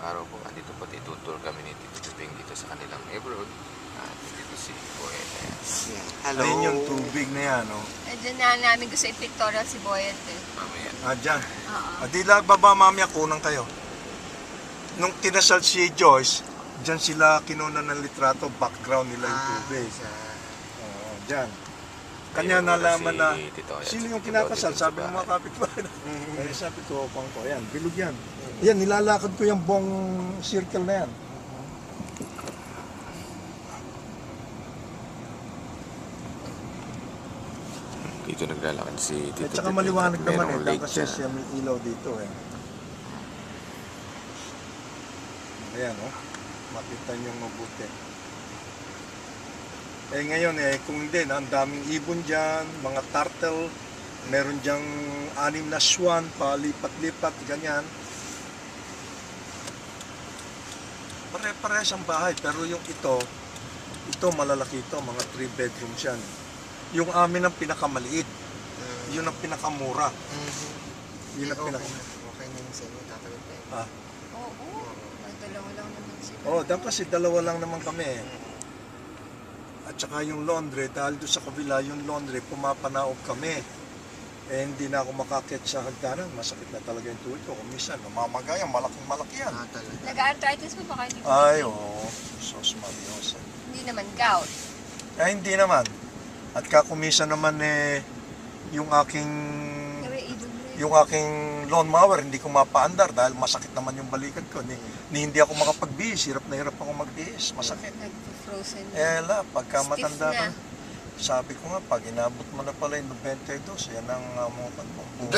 araw po, andito po tutur kami ni Tito Tuping dito sa kanilang neighborhood. At dito si Boyet. Hello. Ayun yung tubig na yan, no? Diyan na namin gusto i-pictorial si Boyet eh. Mamaya. Dyan. Oo. Di lang baba mamaya kunan kayo. Nung kinasal si Joyce, dyan sila kinunan ng litrato, background nila yung tubig. Oo, dyan. Kanya Ayun, nalaman si na, Tito, ayan, sino si yung Tito kinakasal? dito sa Sabi ng mga bahay. kapitbahay. Kaya sabi ko, pang ko, ayan, bilog yan. Yan, nilalakad ko yung buong circle na yan. Dito naglalakad si Tito At saka Tuping. maliwanag naman Merong eh, lake kasi dyan. siya may ilaw dito eh. Ayan oh, makita niyo mabuti. Eh ngayon eh, kung hindi, ang daming ibon dyan, mga turtle, meron dyang 6 na swan, palipat-lipat, ganyan. Pare-pares ang bahay, pero yung ito malalaki ito, mga 3 bedrooms yan. Yung amin ang pinakamaliit, yun ang pinakamura. Yun ang Okay na yung sa inyo, tatawid tayo. Oo. Ay, dalawa lang naman sila. Oh, dapat kasi dalawa lang naman kami. At saka yung laundry, dahil doon sa kabila, yung laundry, pumapanaog kami. Eh, hindi na ako makakit sa hagdanan. Masakit na talaga yung tuhod ko. Kung minsan, namamagayan, malaking-malaki yan. Talaga. Nag-arthritis mo ba kayo dito? Ay, oo. Sos Mariosa. Hindi naman gout. Eh, hindi naman. At kakumisa naman eh, yung aking Kaya ibon mo rin. yung aking lawnmower, hindi ko mapaandar dahil masakit naman yung balikat ko. Hindi ako makapagbihis. Hirap na hirap ako magbihis. Masakit. Nag-frozen na. Eh, pagka Stiff matanda ka, na. sabi ko nga, pag inabot mo na pala yung 92, yan ang amukan mo. 92!